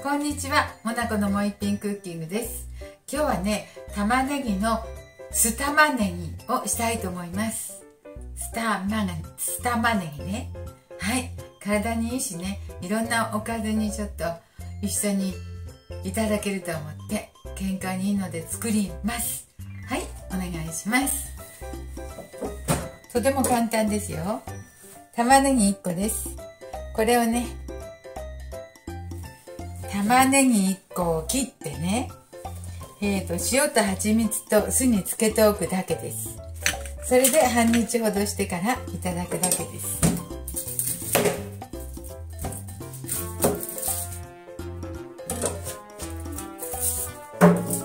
こんにちは、モナコのもう一品クッキングです。今日はね、玉ねぎの酢玉ねぎをしたいと思います。酢玉ねぎね。はい、体にいいしね、いろんなおかずにちょっと一緒にいただけると思って健康にいいので作ります。はい、お願いします。とても簡単ですよ。玉ねぎ1個です。これをね、玉ねぎ1個を切ってね、塩と蜂蜜と酢につけておくだけです。それで半日ほどしてからいただくだけです。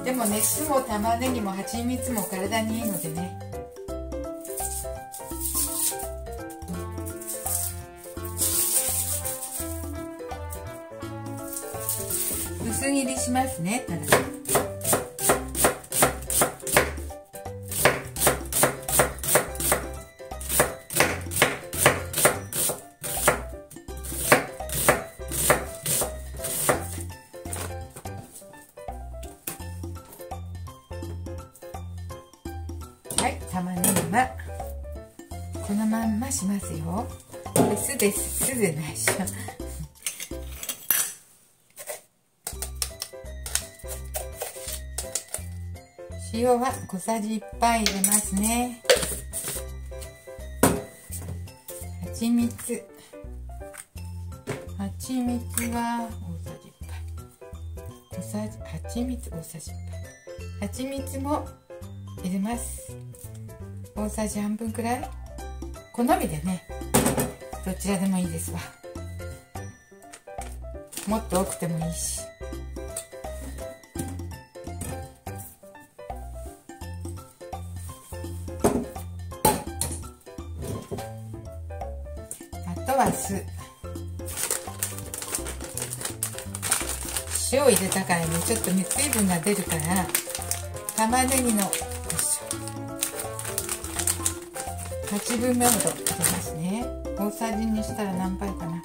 でもね、酢も玉ねぎも蜂蜜も体にいいのでね、薄切りしますね。はい、玉ねぎはこのまんましますよ。酢です。酢でないしょ。塩は小さじ1杯入れますね。蜂蜜は大さじ1杯。蜂蜜大さじ1杯。蜂蜜も入れます。大さじ半分くらい。好みでね、どちらでもいいですわ。もっと多くてもいいし。あとは酢。塩を入れたからね、ちょっと水分が出るから玉ねぎの8分目ほど入れますね。大さじにしたら何杯かな。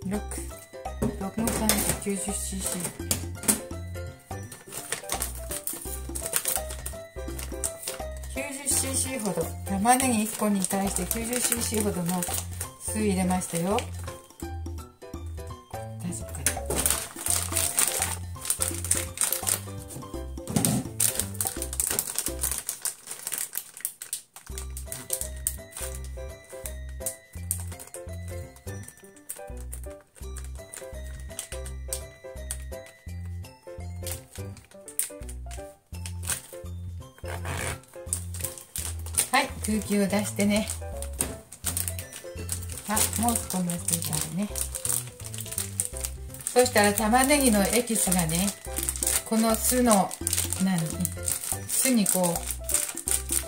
6の3で 90cc。90cc ほど、玉ねぎ1個に対して 90cc ほどの酢入れましたよ。大丈夫かな。はい、空気を出してね。もう少しついてあるね。そしたら玉ねぎのエキスがね、この酢にこう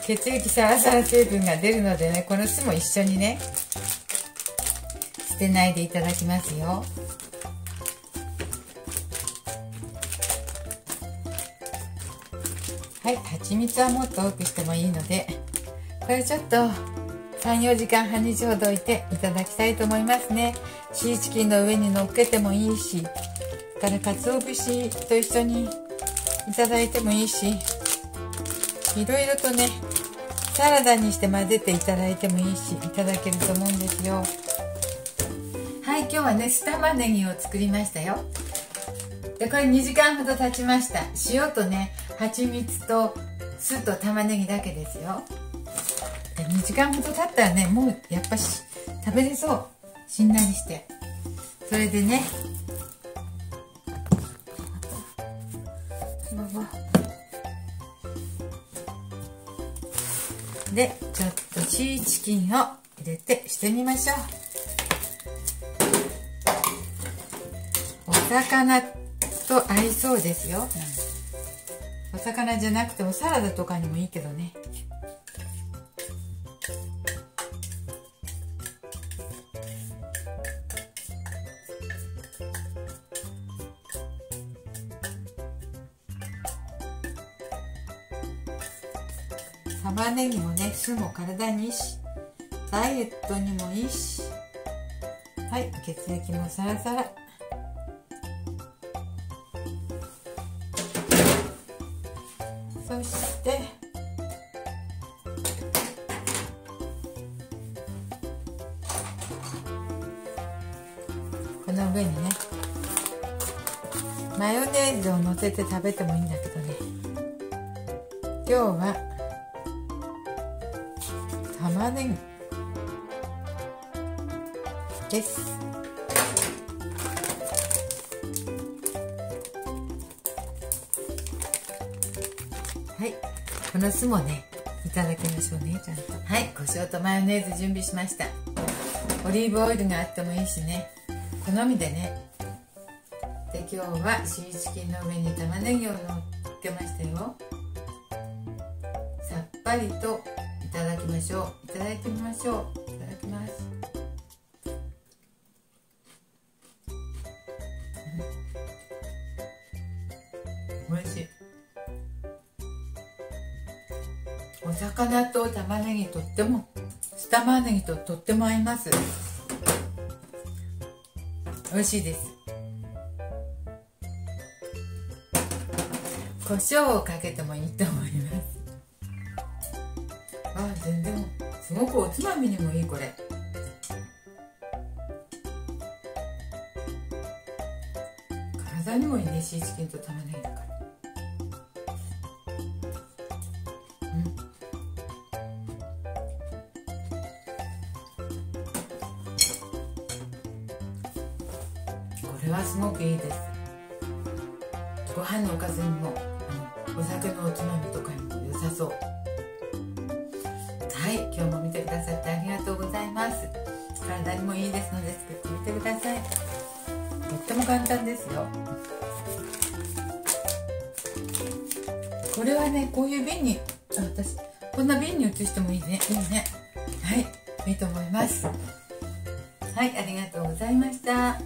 血液サラサラ成分が出るのでね、この酢も一緒にね捨てないでいただきますよ。はい、蜂蜜はもっと多くしてもいいので、これちょっと3、4時間半日ほど置いていただきたいと思いますね。シーチキンの上に乗っけてもいいし、から鰹節と一緒にいただいてもいいし、いろいろとね、サラダにして混ぜていただいてもいいし、いただけると思うんですよ。はい、今日はね、酢玉ねぎを作りましたよ。で、これ2時間ほど経ちました。塩とね、蜂蜜と酢と玉ねぎだけですよ。2時間ほど経ったらね、もうやっぱし食べれそう。しんなりして。それでね、でちょっとシーチキンを入れてしてみましょう。お魚と合いそうですよ。お魚じゃなくてもサラダとかにもいいけどね。玉ねぎもね、酢も体にいいし、ダイエットにもいいし、はい、血液もサラサラ。そしてこの上にね、マヨネーズをのせて食べてもいいんだけどね、今日は玉ねぎです。はい、この酢もね、いただきましょうね、ちゃんと。はい、胡椒とマヨネーズ準備しました。オリーブオイルがあってもいいしね、好みでね。で、今日はシーチキンの上に玉ねぎをのっけましたよ。さっぱりといただきましょう。いただいてみましょう。いただきます。おいしい。お魚と玉ねぎとっても、酢玉ねぎととっても合います。美味しいです。胡椒をかけてもいいと思います。あ、全然すごくおつまみにもいい、これ。体にもいいね、シーチキンと玉ねぎだから。これはすごくいいです。ご飯のおかずにも、お酒のおつまみとかにも良さそう。はい、今日も見てくださってありがとうございます。体にもいいですので作ってみてください。とっても簡単ですよ。これはね、こういう瓶に、私こんな瓶に移してもいいね。いいね。はい、いいと思います。はい、ありがとうございました。